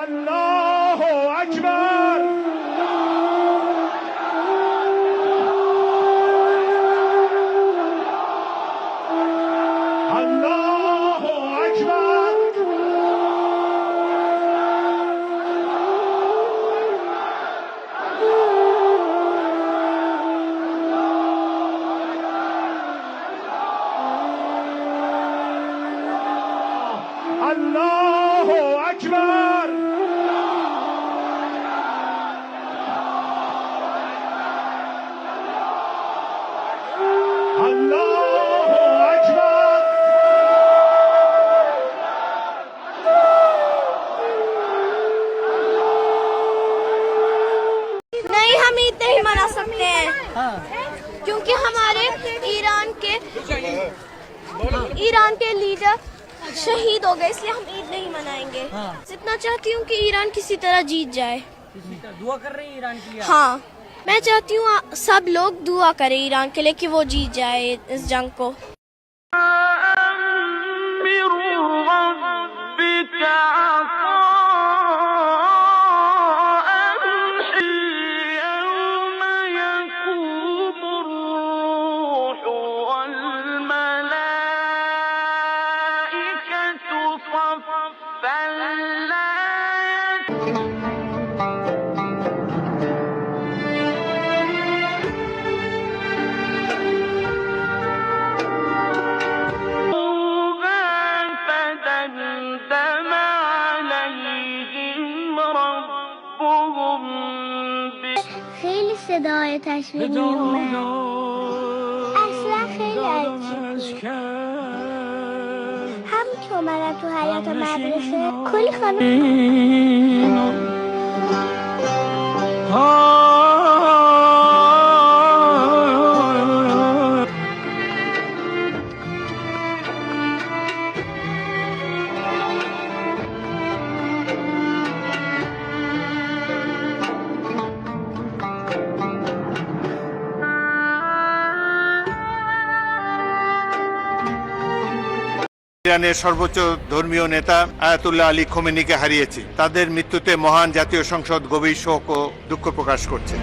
আল্লাহু আকবার। আল্লাহু আকবার। আল্লাহু আকবার। আল্লাহু আকবার। नहीं, हम ईद नहीं मना सकते हैं क्योंकि हमारे ईरान के लीडर शहीद हो गए, इसलिए हम ईद नहीं मनाएंगे। जितना चाहती हूँ कि ईरान किसी तरह जीत जाए। दुआ कर रहे हैं ईरान के लिए? हाँ, मैं चाहती हूँ सब लोग दुआ करें ईरान के लिए कि वो जीत जाए इस जंग को। خیلی صدای تشویق میومد، اصلا خیلی عجیب. همون که اومدم تو حیاط مدرسه کلی خانم ইরানের সর্বোচ্চ ধর্মীয় নেতা আয়াতুল্লাহ আলী খোমেনিকে হারিয়েছি। তাদের মৃত্যুতে মহান জাতীয় সংসদ গভীর শোক ও দুঃখ প্রকাশ করছে।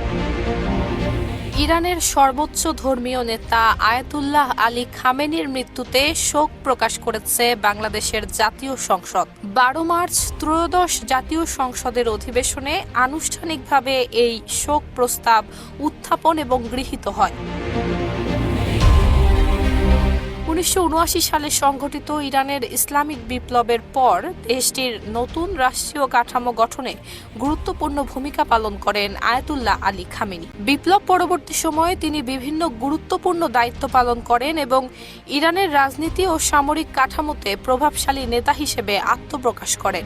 ইরানের সর্বোচ্চ ধর্মীয় নেতা আয়াতুল্লাহ আলী খামেনির মৃত্যুতে শোক প্রকাশ করেছে বাংলাদেশের জাতীয় সংসদ। 12 মার্চ ত্রয়োদশ জাতীয় সংসদের অধিবেশনে আনুষ্ঠানিকভাবে এই শোক প্রস্তাব উত্থাপন এবং গৃহীত হয়। 1979 সালে সংঘটিত ইরানের ইসলামিক বিপ্লবের পর দেশটির নতুন রাষ্ট্রীয় কাঠামো গঠনে গুরুত্বপূর্ণ ভূমিকা পালন করেন আয়াতুল্লাহ আলী খামেনি। বিপ্লব পরবর্তী সময়ে তিনি বিভিন্ন গুরুত্বপূর্ণ দায়িত্ব পালন করেন এবং ইরানের রাজনীতি ও সামরিক কাঠামোতে প্রভাবশালী নেতা হিসেবে আত্মপ্রকাশ করেন।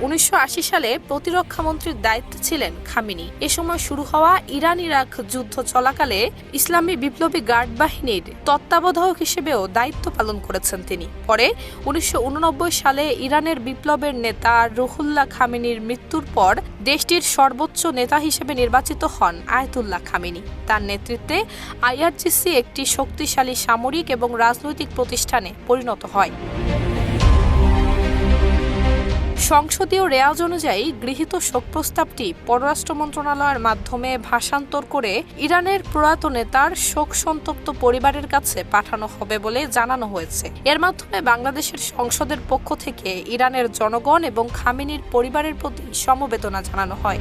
1980 সালে প্রতিরক্ষা মন্ত্রীর দায়িত্বে ছিলেন খামেনি। এ সময় শুরু হওয়া ইরান ইরাক যুদ্ধ চলাকালে ইসলামী বিপ্লবী গার্ড বাহিনীর তত্ত্বাবধায়ক হিসেবেও দায়িত্ব পালন করেছেন তিনি। পরে 1989 সালে ইরানের বিপ্লবের নেতা রুহুল্লাহ খামেনির মৃত্যুর পর দেশটির সর্বোচ্চ নেতা হিসেবে নির্বাচিত হন আয়াতুল্লাহ খামেনি। তার নেতৃত্বে আইআরজিসি একটি শক্তিশালী সামরিক এবং রাজনৈতিক প্রতিষ্ঠানে পরিণত হয়। সংসদীয় রেওয়াজ অনুযায়ী গৃহীত শোক প্রস্তাবটি পররাষ্ট্র মন্ত্রণালয়ের মাধ্যমে ভাষান্তর করে ইরানের প্রয়াত নেতার শোক সন্তপ্ত পরিবারের কাছে পাঠানো হবে বলে জানানো হয়েছে। এর মাধ্যমে বাংলাদেশের সংসদের পক্ষ থেকে ইরানের জনগণ এবং খামেনির পরিবারের প্রতি সমবেদনা জানানো হয়।